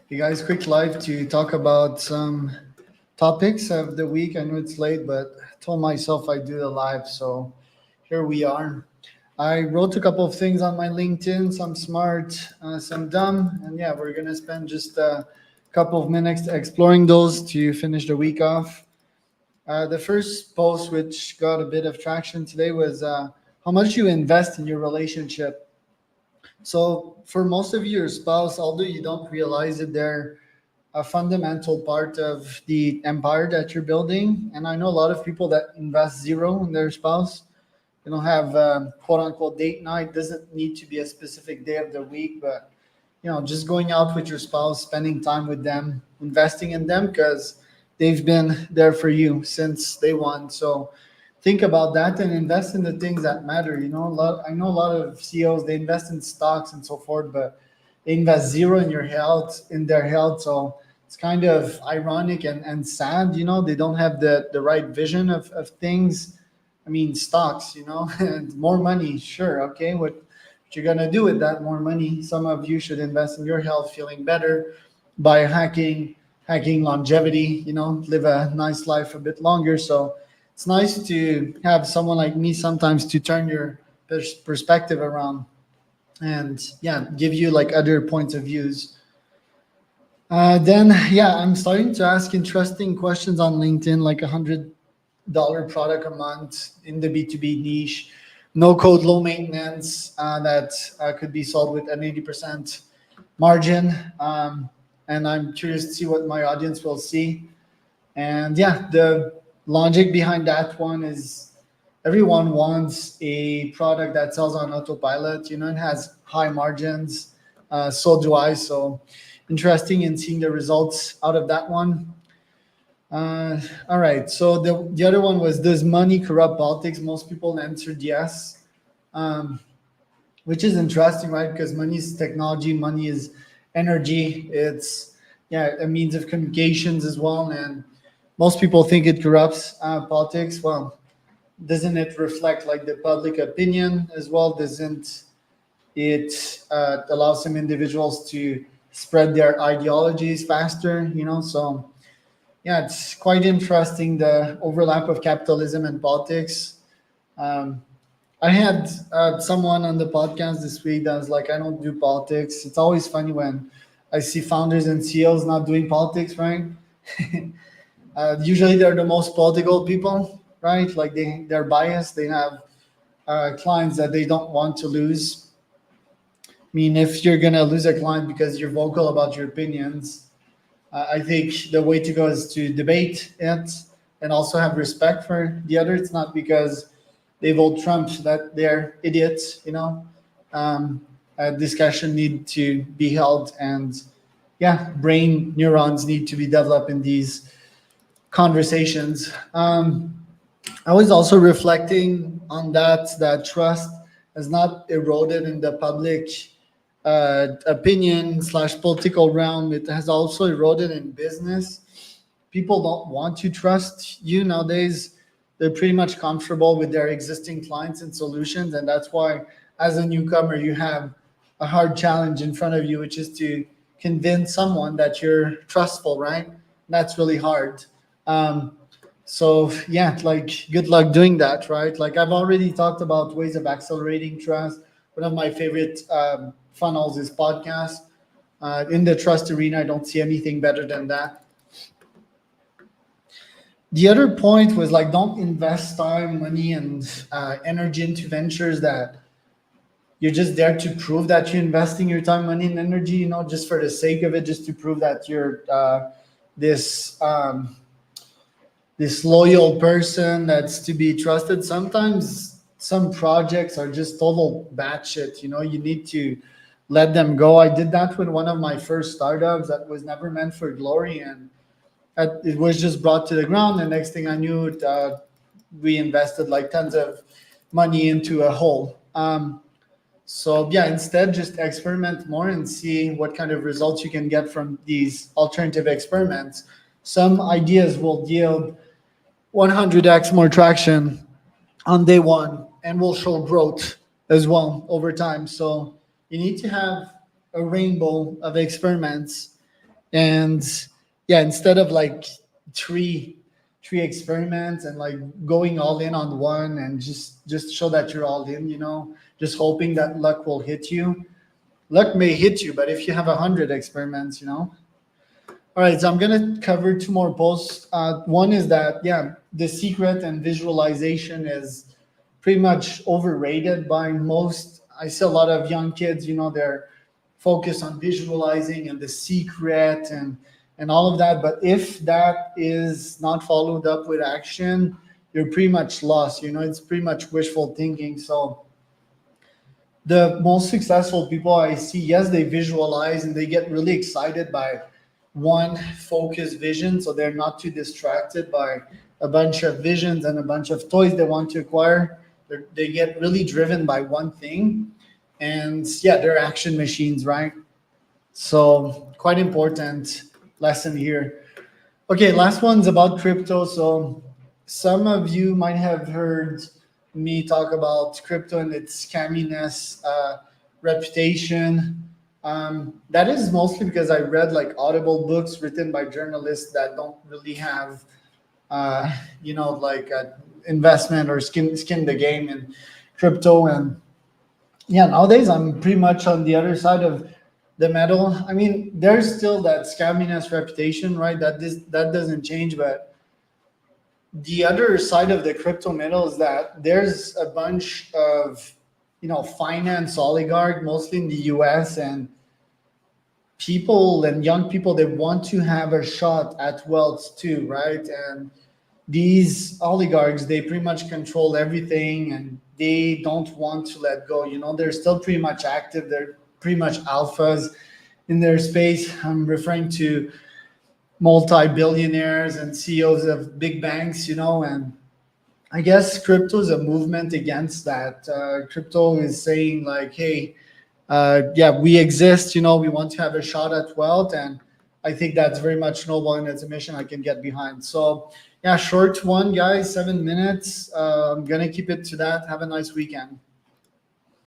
You guys, quick live to talk about some topics of the week. I know it's late, but I told myself I'd do the live, so here we are. I wrote a couple of things on my LinkedIn, some smart, some dumb, and yeah, we're gonna spend just a couple of minutes exploring those to finish the week off. The first post, which got a bit of traction today, was how much you invest in your relationship. So, for most of your spouse, although you don't realize it, they're a fundamental part of the empire that you're building. And I know a lot of people that invest zero in their spouse. You don't have quote unquote date night. Doesn't need to be a specific day of the week, but just going out with your spouse, spending time with them, investing in them because they've been there for you since day one. So think about that and invest in the things that matter. I know a lot of CEOs, they invest in stocks and so forth, but they invest zero in your health, in their health. So it's kind of ironic and sad. They don't have the right vision of things. I mean, stocks, and more money, sure, okay. What you're gonna do with that more money? Some of you should invest in your health, feeling better by hacking longevity. Live a nice life a bit longer. So it's nice to have someone like me sometimes to turn your perspective around and yeah, give you like other points of views. Then yeah, I'm starting to ask interesting questions on LinkedIn, like $100 product a month in the B2B niche, no code, low maintenance, that could be sold with an 80% margin. And I'm curious to see what my audience will see. And yeah, the logic behind that one is everyone wants a product that sells on autopilot, and has high margins. So do I. So interesting in seeing the results out of that one. All right. So the other one was, does money corrupt politics? Most people answered yes, um, which is interesting, right? Because money is technology, money is energy. It's yeah, a means of communications as well. And most people think it corrupts politics. Well, doesn't it reflect like the public opinion as well? Doesn't it allow some individuals to spread their ideologies faster? So yeah, it's quite interesting the overlap of capitalism and politics. Um, I had someone on the podcast this week that was like, I don't do politics. It's always funny when I see founders and CEOs not doing politics, right? Usually they're the most political people, right? Like they're biased. They have clients that they don't want to lose. I mean, if you're gonna lose a client because you're vocal about your opinions, I think the way to go is to debate it and also have respect for the other. It's not because they vote Trump that they're idiots. A discussion need to be held, and yeah, brain neurons need to be developed in these conversations. I was also reflecting on that trust has not eroded in the public opinion slash political realm. It has also eroded in business. People don't want to trust you nowadays. They're pretty much comfortable with their existing clients and solutions, and that's why, as a newcomer, you have a hard challenge in front of you, which is to convince someone that you're trustful, right? That's really hard. Um, so yeah, like good luck doing that, right? Like I've already talked about ways of accelerating trust. One of my favorite funnels is podcast. In the trust arena, I don't see anything better than that. The other point was like, don't invest time, money, and energy into ventures that you're just there to prove that you're investing your time, money, and energy. Just for the sake of it, just to prove that you're this this loyal person that's to be trusted. Sometimes some projects are just total batshit. You need to let them go. I did that with one of my first startups that was never meant for glory, and it was just brought to the ground. The next thing I knew, we invested like tons of money into a hole. So yeah, instead just experiment more and see what kind of results you can get from these alternative experiments. Some ideas will yield 100x more traction on day one and will show growth as well over time. So you need to have a rainbow of experiments And yeah, instead of like three three experiments and like going all in on one and just show that you're all in, just hoping that luck will hit you. Luck may hit you, but if you have 100 experiments, all right, so I'm gonna cover two more posts. One is that, yeah, the secret and visualization is pretty much overrated by most. I see a lot of young kids, they're focused on visualizing and the secret and all of that. But if that is not followed up with action, you're pretty much lost. It's pretty much wishful thinking. So the most successful people I see, yes, they visualize and they get really excited by one focused vision. So they're not too distracted by a bunch of visions and a bunch of toys they want to acquire. They get really driven by one thing. And yeah, they're action machines, right? So quite important lesson here. Okay, last one's about crypto. So some of you might have heard me talk about crypto and its scamminess reputation. That is mostly because I read like Audible books written by journalists that don't really have, like investment or skin the game in crypto. And yeah, nowadays I'm pretty much on the other side of the metal. I mean, there's still that scamminess reputation, right? That doesn't change, but the other side of the crypto metal is that there's a bunch of finance oligarch, mostly in the US, and people and young people that want to have a shot at wealth too, right? And these oligarchs, they pretty much control everything and they don't want to let go. They're still pretty much active. They're pretty much alphas in their space. I'm referring to multi-billionaires and CEOs of big banks, and I guess crypto is a movement against that. Crypto is saying like, hey, yeah, we exist, we want to have a shot at wealth. And I think that's very much noble and it's a mission I can get behind. So yeah, short one, guys, 7 minutes. I'm going to keep it to that. Have a nice weekend.